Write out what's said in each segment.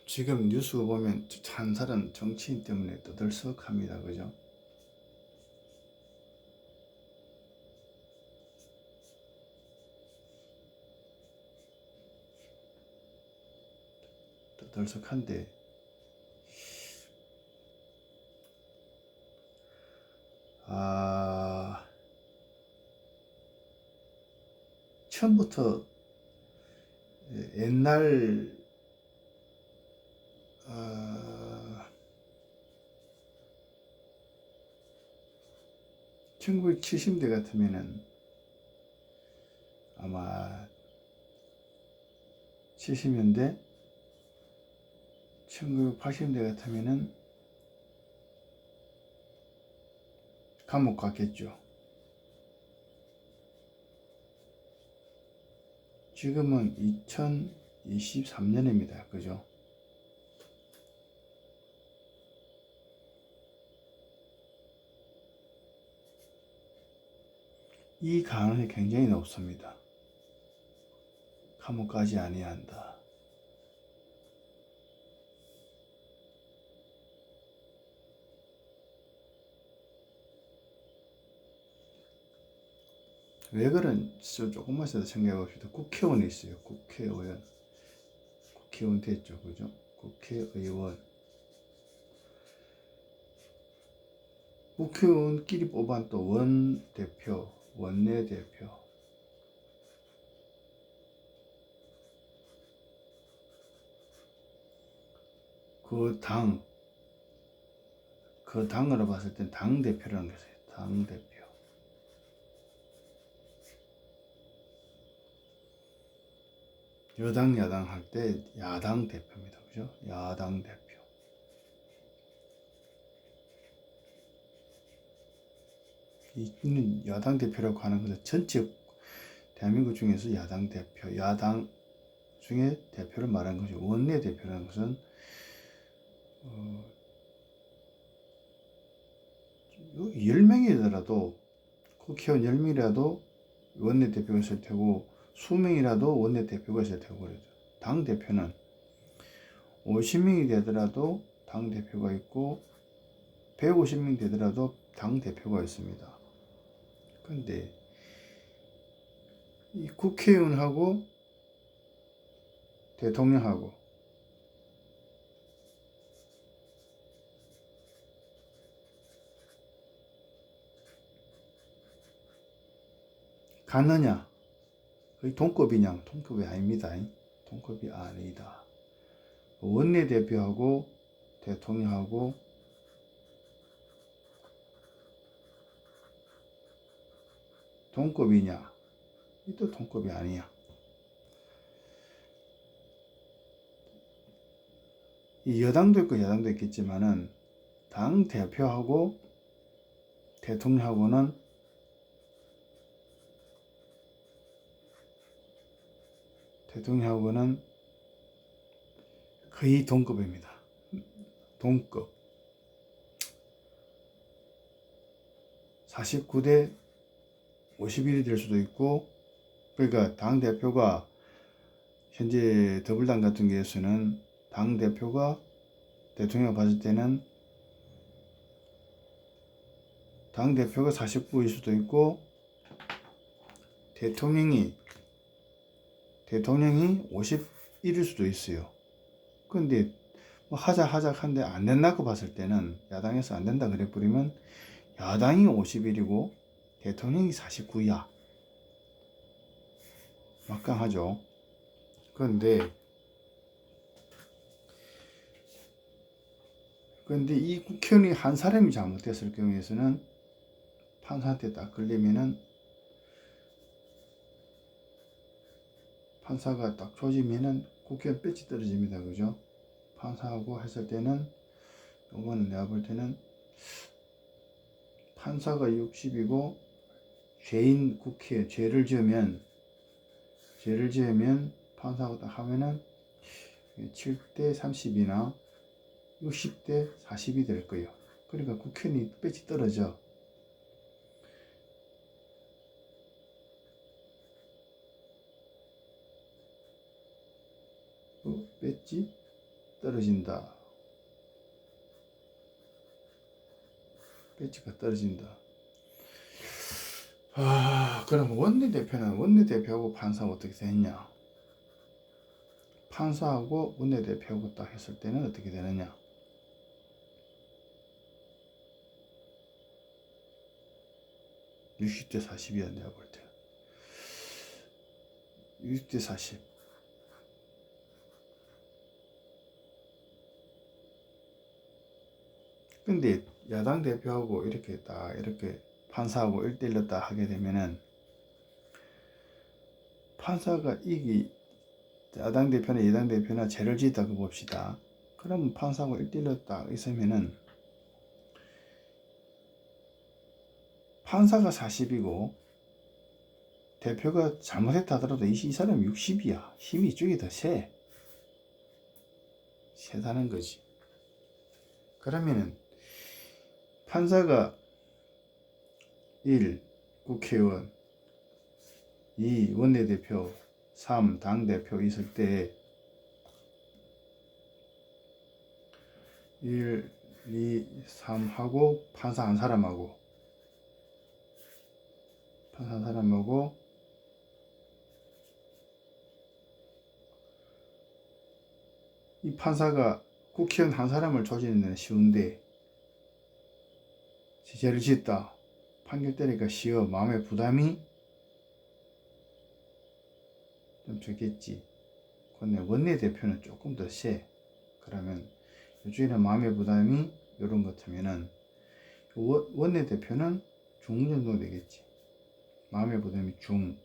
지금 뉴스 보면 한 사람 정치인 때문에 떠들썩합니다. 그죠? 떠들썩한데 처음부터 옛날 1970대 같으면은 아마 70년대 1980년대 같으면은 감옥 갔겠죠. 지금은 2023년입니다. 그죠? 이 가능성이 굉장히 높습니다. 감옥 가지 아니한다. 왜 그런지 조금만 더 생각해 봅시다. 국회의원이 있어요. 국회의원 됐죠. 그죠? 국회의원끼리 뽑은 또 원대표, 원내대표. 그 당으로 봤을 땐 당대표라는 게 있어요. 당대표. 여당, 야당 할 때 야당 대표입니다. 그죠? 야당 대표. 이는 야당 대표라고 하는 것은 전체 대한민국 중에서 야당 대표, 야당 중에 대표를 말하는 것이고, 원내 대표라는 것은 10명이더라도 국회의원 10명이라도 원내대표가 있을 테고 20명이라도 원내대표가 있을 테고 그러죠. 당대표는 50명이 되더라도 당대표가 있고 150명 되더라도 당대표가 있습니다. 근데 이 국회의원하고 대통령하고 같느냐? 거의 동급이냐? 동급이 아닙니다. 동급이 아니다. 원내대표하고 대통령하고 동급이냐? 또 동급이 아니야. 이 여당도 있고 야당도 있겠지만은 당 대표하고 대통령하고는 거의 동급입니다. 동급. 49대 51이 될 수도 있고, 그러니까 당 대표가 현재 더불당 같은 경우에는 당 대표가 대통령 봤을 때는 당 대표가 49일 수도 있고 대통령이 51일 수도 있어요. 근데 뭐 하자 한데 안 된다고 봤을 때는 야당에서 안 된다 그래 버리면 야당이 51이고 대통령이 49야. 막강하죠. 그런데 이 국회의원이 한 사람이 잘못됐을 경우에는 판사한테 딱 걸리면은 판사가 딱 조지면은 국회의원 배지 떨어집니다. 그죠? 판사하고 했을 때는 이거는 내가 볼 때는 판사가 60이고 죄인 국회 죄를 지으면 판사하고 딱 하면은 7대 30이나 60대 40이 될 거예요. 그러니까 국회의원이 배지 떨어져. 배지 떨어진다. 배치가 떨어진다. 그럼 원내대표하고 판사가 어떻게 되느냐? 판사하고 원내대표하고 딱 했을 때는 어떻게 되느냐? 60대 40이야, 내가 볼 때. 60대 40. 근데 야당 대표하고 이렇게 판사하고 1대1로 딱 하게 되면은 판사가 야당 대표나 여당 대표나 죄를 지었다고 봅시다. 그러면 판사하고 1대1로 딱 있으면은 판사가 40이고 대표가 잘못했다 하더라도 이 사람이 60이야. 힘이 이쪽이 더 세다는 거지. 그러면은 판사가 1. 국회의원, 2. 원내대표, 3. 당대표 있을 때 1, 2, 3 하고 판사 한 사람하고 이 판사가 국회의원 한 사람을 조지는 쉬운데 죄를 짓다 판결 때리니까 쉬워. 마음의 부담이 좀 적겠지. 근데 원내대표는 조금 더 세. 그러면 요즘에는 마음의 부담이 이런 것 같으면은 원내대표는 중 정도 되겠지. 마음의 부담이 중.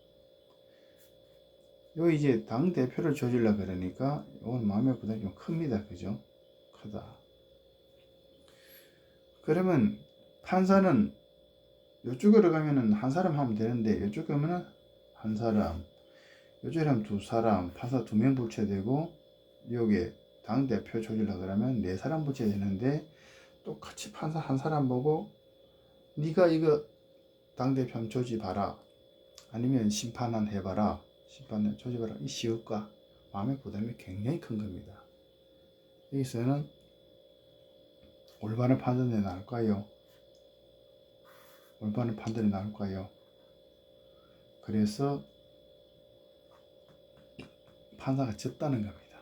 요 이제 당 대표를 조질라 그러니까 이건 마음의 부담이 좀 큽니다. 그죠? 크다. 그러면 판사는 요쪽으로 가면은 한 사람 하면 되는데 요쪽 가면은 한 사람, 요쪽에 하면 두 사람, 판사 2명 붙여야 되고 여기에 당 대표 조질라 그러면 4사람 붙여야 되는데 똑같이 판사 한 사람 보고 네가 이거 당 대표 한번 조지봐라. 아니면 심판한 해봐라. 심판을 조져봐라. 이 쉬울까? 마음의 부담이 굉장히 큰 겁니다. 여기서는 올바른 판단이 나올까요? 올바른 판단이 나올까요? 그래서 판사가 졌다는 겁니다.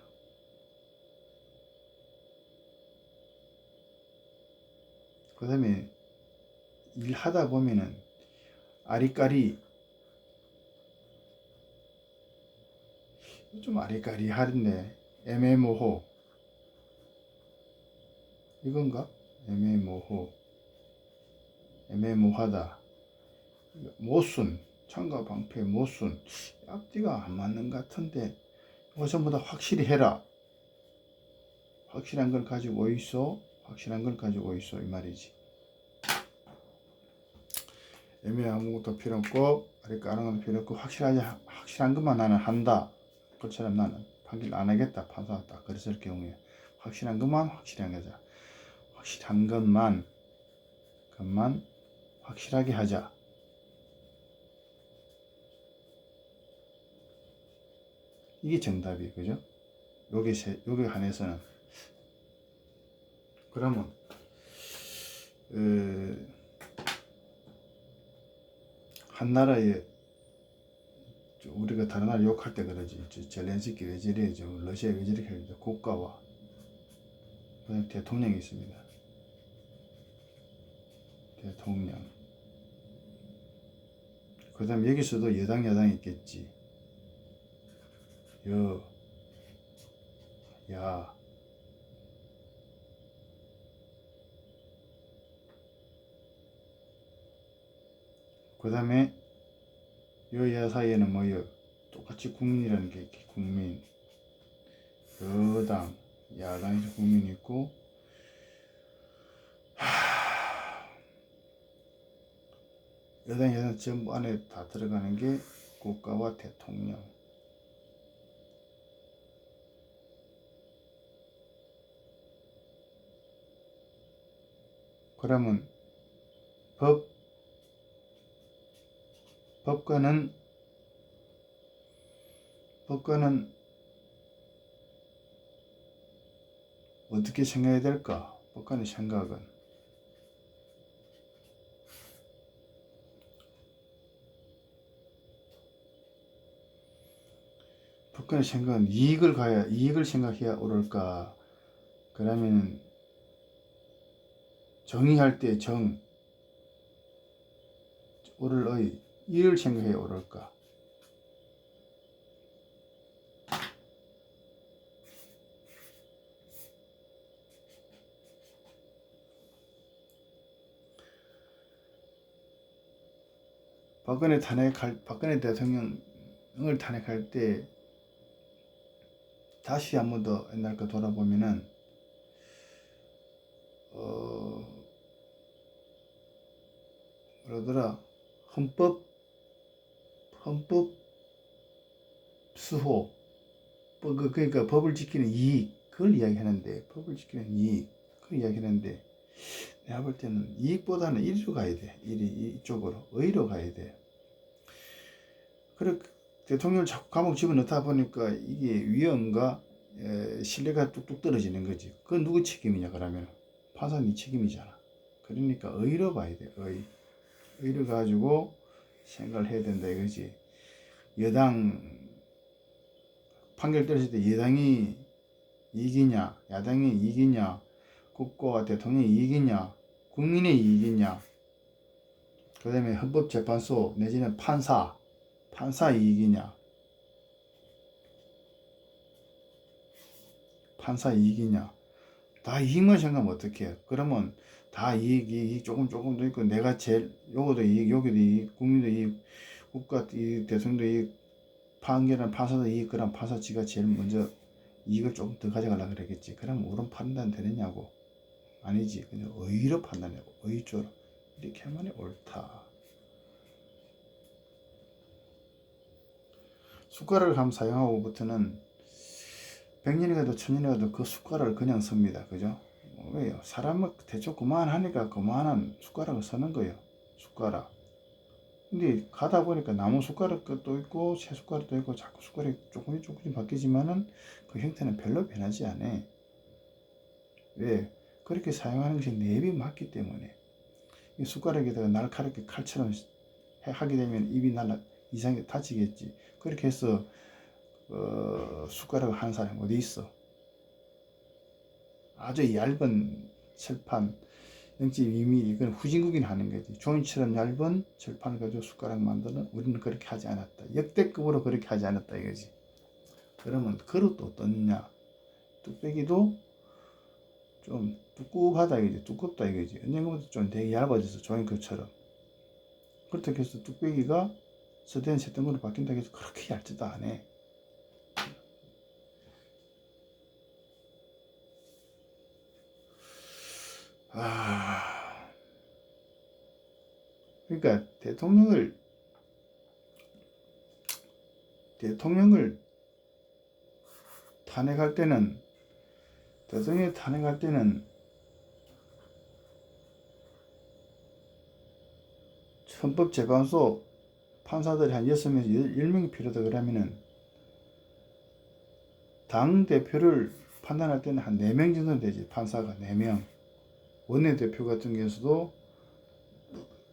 그 다음에 일하다 보면은 아리까리 좀 아리까리한데 애매모호 이건가? 애매모호하다 모순 창과 방패 모순 앞뒤가 안 맞는 것 같은데 이거 전부 다 확실히 해라. 확실한 걸 가지고 있어. 확실한 걸 가지고 있어 이 말이지. 애매한 것도 필요 없고 아리까리한 것도 필요 없고 확실한 것만 나는 한다. 그처럼 나는 판결 안 하겠다. 판사가 딱 그랬을 경우에 확실한 것만 확실하게 하자. 확실한 것만 확실하게 하자. 이게 정답이에요. 그죠? 여기 한해서는 그러면 한 나라에 우리가 다른 나라 욕할 때 그러지. 젤렌스키 왜 저래? 러시아 왜 저렇게 하죠? 국가와 그다음 대통령이 있습니다. 대통령. 그 다음 여기서도 여당이 있겠지. 야. 그 다음에 여야 사이에는 뭐요? 똑같이 국민이라는 게 있지. 국민. 여당, 야당에서 국민이 있고 여당 전부 안에 다 들어가는 게 국가와 대통령. 그러면 법관은 어떻게 생각해야 될까? 법관의 생각은 이익을 생각해야 옳을까? 그러면 정의할 때 옳을 의 이를 생각해야 옳을까? 박근혜 대통령을 탄핵할 때 다시 한 번 더 옛날 거 돌아보면은 뭐라더라 헌법 수호 그러니까 법을 지키는 이익 그걸 이야기하는데 법을 지키는 이익 그걸 이야기하는데 내가 볼 때는 이익보다는 이리로 가야 돼. 이쪽으로 의로 가야 돼. 그래 대통령을 자꾸 감옥 집어넣다 보니까 이게 위험과 신뢰가 뚝뚝 떨어지는 거지. 그건 누구 책임이냐 그러면 판사 네 책임이잖아. 그러니까 의로 봐야 돼. 의로 가지고 생각을 해야 된다 이거지. 여당 판결 떨어질 때 여당이 이익이냐 야당이 이익이냐 국가와 대통령이 이익이냐 국민의 이익이냐 그 다음에 헌법재판소 내지는 판사 이익이냐 판사 이익이냐 다 이익만 생각하면 어떡해. 그러면 다 이익 조금도 있고 내가 제일 요거도 이익 여기도 이익 국민도 이익 국가 이익 대통령도 이익 판결한 판사도 이익 그럼 판사 지가 제일 먼저 이익을 조금 더 가져가려고 그러겠지. 그럼 옳은 판단 되느냐고. 아니지. 그냥 의로 판단하고 의조로 이렇게 하면 옳다. 숟가락을 한번 사용하고부터는 100년이 가도 1000년이 가도 그 숟가락을 그냥 씁니다. 그죠? 왜요? 사람은 대충 그만하니까 그만한 숟가락을 쓰는 거예요. 숟가락. 근데 가다 보니까 나무 숟가락도 있고 새 숟가락도 있고 자꾸 숟가락이 조금씩 바뀌지만은 그 형태는 별로 변하지 않아. 왜? 그렇게 사용하는 것이 내입이 맞기 때문에. 이 숟가락에다가 날카롭게 칼처럼 하게 되면 입이 이상하게 다치겠지. 그렇게 해서 숟가락을 하는 사람이 어디 있어? 아주 얇은 철판 0.2mm 이건 후진국인 하는 거지. 종이처럼 얇은 철판을 가지고 숟가락 만드는 우리는 그렇게 하지 않았다. 역대급으로 그렇게 하지 않았다 이거지. 그러면 그릇도 어떠냐? 뚝배기도 좀 두껍하다 이거지. 두껍다 이거지. 언젠가부터 좀 되게 얇아져서 종이컵처럼. 그렇다고 해서 뚝배기가 서대한 새덩으로 바뀐다고 해서 그렇게 얇지도 않아. 그러니까 대통령을 탄핵할 때는 대통령을 탄핵할 때는 헌법재판소 판사들이 한 6명에서 10명이 필요하다 그러면은 당 대표를 판단할 때는 한 4명 정도 되지. 판사가 4명. 원내대표 같은 경우에도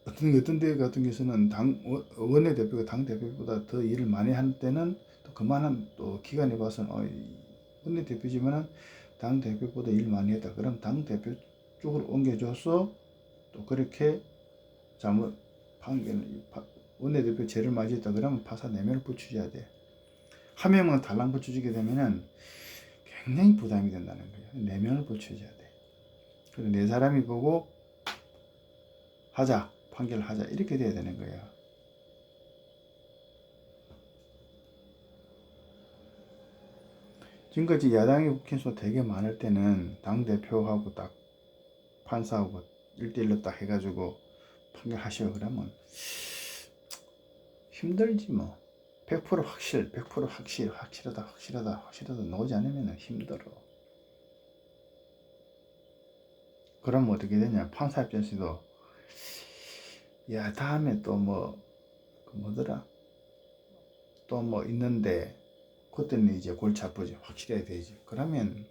어떤 데 같은 경우에는 원내대표가 당 대표보다 더 일을 많이 할 때는 또 그만한 또 기간에 봐서는 원내대표지만은 당 대표보다 일 많이 했다. 그럼 당 대표 쪽으로 옮겨줘서 또 그렇게 잘못 원내대표 죄를 맞이했다. 그러면 판사 4명을 붙여줘야 돼. 한 명만 달랑 붙여주게 되면은 굉장히 부담이 된다는 거예요. 4명을 붙여줘야 돼. 그래서 4사람이 보고 하자. 판결하자 이렇게 돼야 되는 거예요. 지금까지 야당이 국회에서 되게 많을 때는 당대표하고 딱 판사하고 1대1로 딱 해가지고 판결하시오 그러면 힘들지 뭐. 100% 확실하다 나오지 않으면 힘들어. 그러면 어떻게 되냐. 판사 입장에서도 야 다음에 또 뭐더라 또 뭐 있는데 그때는 이제 골치 아프지. 확실해야 되지. 그러면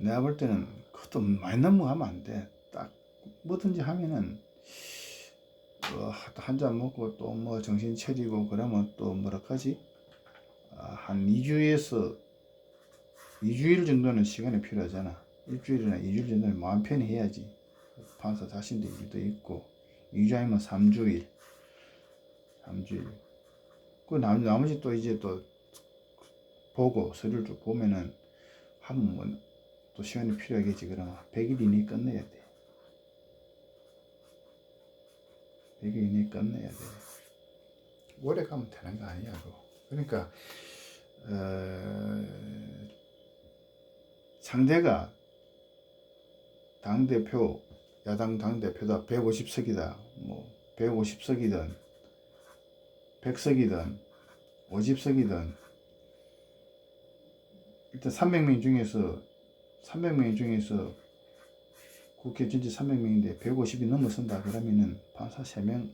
내가 볼 때는 그것도 많이 넘어가면 안 돼. 딱 뭐든지 하면은 한 잔 먹고 또 뭐 정신 차리고 그러면 또 뭐라까지 한 2주에서 2주일 정도는 시간이 필요하잖아. 일주일이나 2주일 정도는 마음 편히 해야지. 판사 자신도 일도 있고 2주 아니면 3주일 그 나머지 또 이제 또 보고 서류를 좀 보면은 한번 또 시간이 필요하겠지. 그러면 100일 이내에 끝내야 돼. 100일 이내에 끝내야 돼. 오래 가면 되는 거 아니야. 그러니까 상대가 당대표 야당 당대표다 150석이다 뭐 150석이든 100석이든 50석이든 일단 300명 중에서 국회 전체 300명인데 150이 넘어선다 그러면은 판사 3명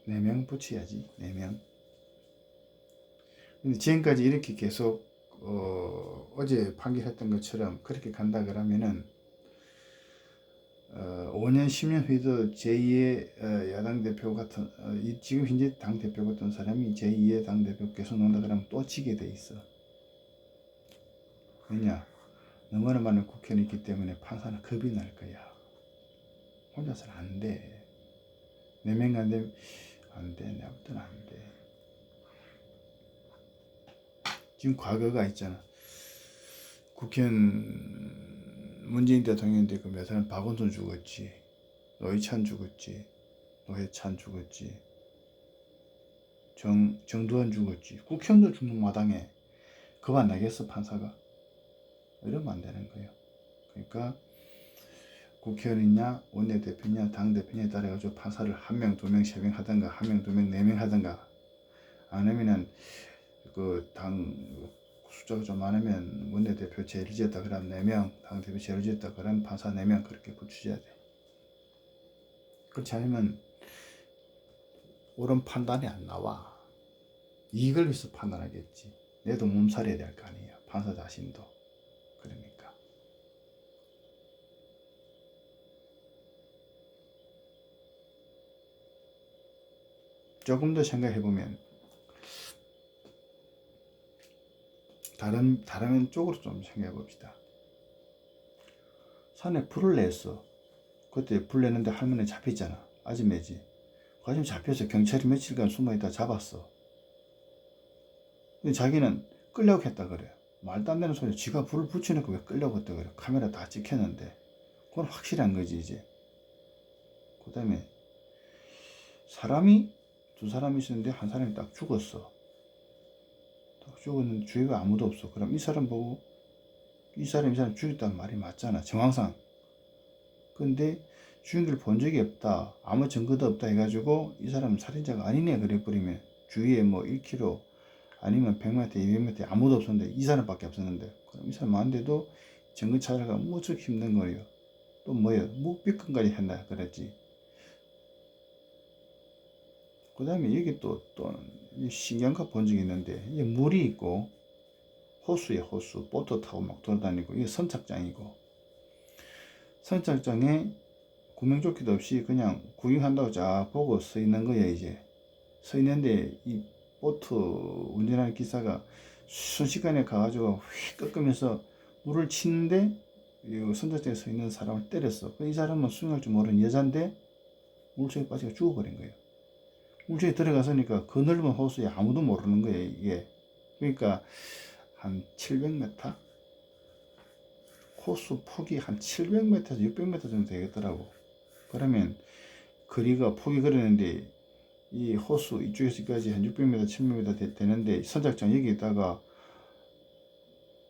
4명 붙여야지. 4명. 근데 지금까지 이렇게 계속 어제 판결했던 것처럼 그렇게 간다 그러면은 5년 10년 후에도 제2의 야당 대표 같은 지금 현재 당 대표 같은 사람이 제2의 당 대표 계속 논다 그러면 또 지게 돼 있어. 왜냐? 너무나 많은 국회의원이 있기 때문에 판사는 겁이 날 거야. 혼자서는 안 돼. 4명 안 되면 안 돼. 내가 볼 때는 안 돼. 지금 과거가 있잖아. 국회의원 문재인 대통령 때 그 몇 사람 박원순 죽었지. 노회찬 죽었지. 노회찬 죽었지. 정두환 죽었지. 국회의원도 죽는 마당에 그만 나겠어 판사가? 이러면 안 되는 거예요. 그러니까 국회의원이냐 원내대표냐 당대표냐에 따라 가지고 판사를 1명, 2명, 3명 하든가 1명, 2명, 4명 하든가 아니면은 그 당 숫자가 좀 많으면 원내대표 제일 지었다 그러면 4명, 당대표 제일 지었다 그러면 판사 4명 그렇게 붙여줘야 돼. 그렇지 않으면 옳은 판단이 안 나와. 이걸 위해서 판단하겠지. 내도 몸살해야 될 거 아니에요. 판사 자신도. 그러니까. 조금 더 생각해보면 다른 쪽으로 좀 생각해 봅시다. 산에 불을 냈어. 그때 불 내는데 할머니 잡혔잖아. 아줌매지. 그 아줌마 잡혀서 경찰이 며칠간 숨어있다 잡았어. 근데 자기는 끌려고 했다 그래. 말도 안 되는 소리. 지가 불을 붙여놓고 왜 끌려고 했다 그래. 카메라 다 찍혔는데. 그건 확실한 거지 이제. 그 다음에 사람이 두 사람이 있었는데 한 사람이 딱 죽었어. 딱 죽었는데 주위가 아무도 없어. 그럼 이 사람 보고 이 사람 죽였다는 말이 맞잖아. 정황상. 근데 죽인 걸 본 적이 없다. 아무 증거도 없다 해가지고 이 사람은 살인자가 아니네 그래버리면 주위에 뭐 1km 아니면 100m, 200m 아무도 없었는데 이 사람밖에 없었는데 그럼 이 사람 많은데도 증거 찾아가 무척 힘든 거예요. 또 뭐예요? 묵비권까지 했나 그랬지. 그 다음에 여기 또 신경과 본 적이 있는데 이게 물이 있고 호수에 호수 보트 타고 막 돌아다니고 이게 선착장이고 선착장에 구명조끼도 없이 그냥 구경한다고 쫙 보고 서 있는 거야 이제. 서 있는데 이 보트 운전하는 기사가 순식간에 가가지고 휙 꺾으면서 물을 치는데 이 선착장에 서 있는 사람을 때렸어. 이 사람은 수영할 줄 모르는 여잔데 물속에 빠지고 죽어버린 거예요. 물속에 들어가서니까 그 넓은 호수에 아무도 모르는 거예요 이게. 그러니까 한 700m? 호수 폭이 한 700m에서 600m 정도 되겠더라고. 그러면 거리가 폭이 그러는데 이 호수 이쪽에서까지 한 600m, 700m 되는데 선착장 여기에다가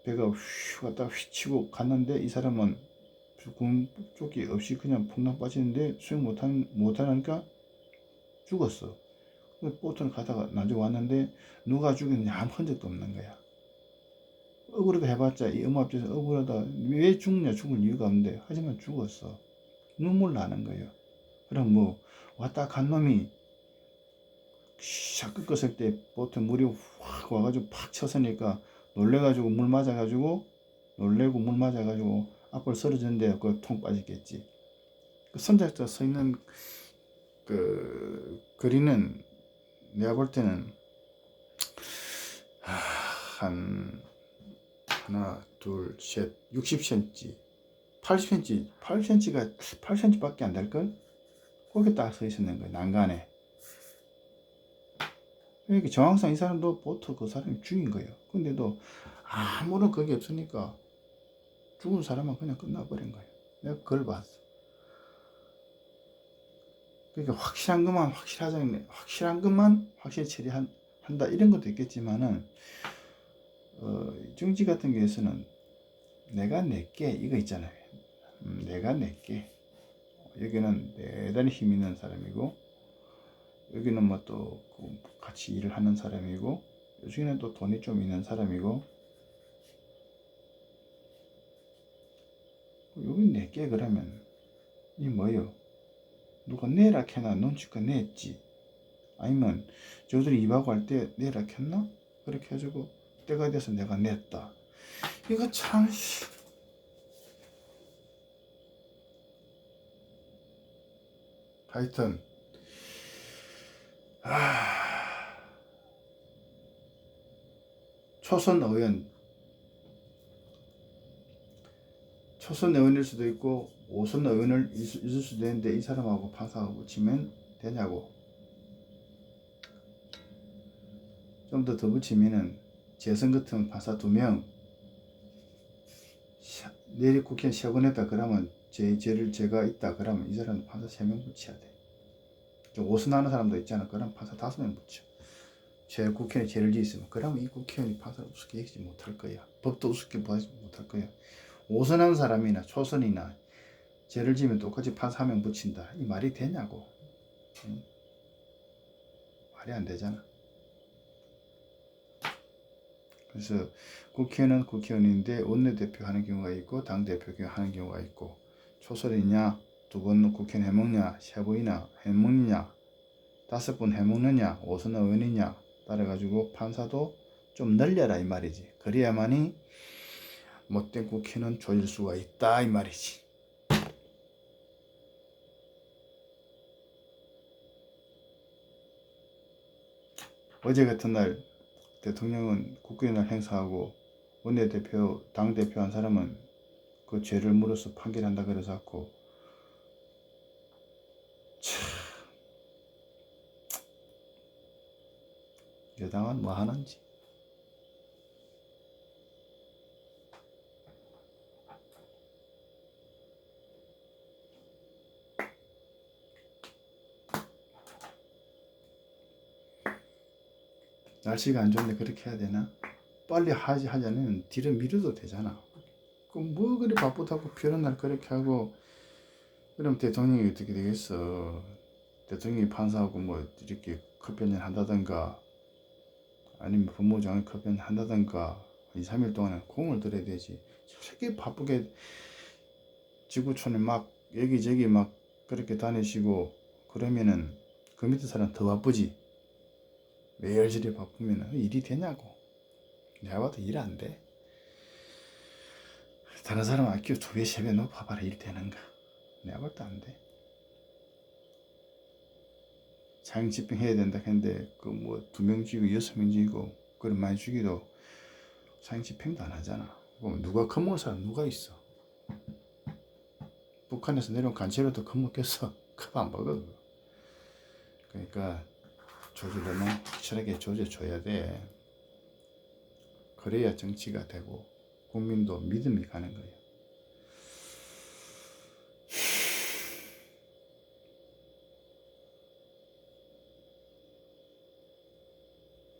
배가 휘 왔다 휘 치고 갔는데 이 사람은 구명조끼 없이 그냥 풍랑 빠지는데 수영 못하니까 죽었어. 보트를 가다가 나중에 왔는데 누가 죽였는지 아무 흔적도 없는 거야. 억울하다 해봤자 이 엄마 앞에서 억울하다 왜 죽냐 죽을 이유가 없는데 하지만 죽었어. 눈물 나는 거예요. 그럼 뭐 왔다 간 놈이 샥 꺾었을 때 보트 물이 확 와가지고 팍 쳤으니까 놀래가지고 물 맞아가지고 놀래고 물 맞아가지고 앞으로 쓰러졌는데 그 통 빠졌겠지. 그 선착자 서 있는 그 거리는 내가 볼 때는 한 하나 둘셋 60cm 80cm 8cm가 8cm밖에 안 될걸? 거기 딱 서 있었는 거야 난간에. 그러니까 정황상 이 사람도 보트 그 사람이 죽인 거예요. 근데도 아무런 그게 없으니까 죽은 사람은 그냥 끝나버린 거예요. 내가 그걸 봤어. 그러니까 확실한 것만 확실히 처리한다 이런 것도 있겠지만은 정치 같은 경우에서는 내가 내게 이거 있잖아요. 내가 내게 여기는 대단히 힘 있는 사람이고 여기는 뭐 또 같이 일을 하는 사람이고 여기는 또 돈이 좀 있는 사람이고 여기 내게 그러면 이 뭐요? 누가 내라 캐나 눈치껏 냈지 아니면 저들이 입하고 할 때 내라 켰나? 그렇게 해가지고 때가 돼서 내가 냈다. 이거 참 하여튼 초선 의원일 수도 있고 5선 의원을 있을 수도 있는데 이 사람하고 판사하고 붙이면 되냐고. 좀 더 붙이면은 재선 같은 판사 2명 내일 국회의원 시합원했다 그러면 죄를 제가 있다 그러면 이 사람 판사 3명 붙여야 돼. 5선 하는 사람도 있잖아. 그럼 판사 5명 붙여. 국회의원이 죄를 지었으면 그러면 이 국회의원이 판사를 우습게 여기지 못할 거야. 법도 우습게 보지 못할 거야. 5선 하는 사람이나 초선이나 죄를 지면 똑같이 판사 1명 붙인다. 이 말이 되냐고. 말이 안 되잖아. 그래서 국회의원은 국회의원인데 원내대표 하는 경우가 있고 당대표 하는 경우가 있고 초선이냐 2번 국회의원 해먹냐 3번이나 해먹느냐 5번 해먹느냐 5선 의원이냐 따라가지고 판사도 좀 늘려라 이 말이지. 그래야만이 못된 국회는 조질 수가 있다 이 말이지. 어제 같은 날 대통령은 국회의원을 행사하고 원내대표 당대표 한 사람은 그 죄를 물어서 판결한다 그래서 갖고 여당은 뭐 하는지. 날씨가 안 좋은데 그렇게 해야 되나? 빨리 하자면 뒤로 미뤄도 되잖아. 그럼 뭐 그리 바쁘다고 비오는 날 그렇게 하고 그럼 대통령이 어떻게 되겠어? 대통령이 판사하고 뭐 이렇게 커피 한잔 한다든가 아니면 법무장을 커피 한잔 한다든가 2, 3일 동안에 공을 들여야 되지. 저렇게 바쁘게 지구촌에 막 여기저기 막 그렇게 다니시고 그러면은 그 밑에 사람 더 바쁘지. 매일 저리 바쁘면 일이 되냐고. 내가 봐도 일 안 돼. 다른 사람 아끼고 2배, 3배 높아봐라 일 되는가. 내가 볼 때 안 돼. 자영 집행해야 된다 했는데 그 뭐 2명 죽이고 6명 죽이고 그런 많이 죽이도 자영 집행도 안 하잖아. 그럼 누가 겁먹을 사람 누가 있어? 북한에서 내려온 간첩이라도 겁먹겠어? 겁 안 먹어. 그러니까 조직은 확실하게 조져줘야 돼. 그래야 정치가 되고 국민도 믿음이 가는 거예요.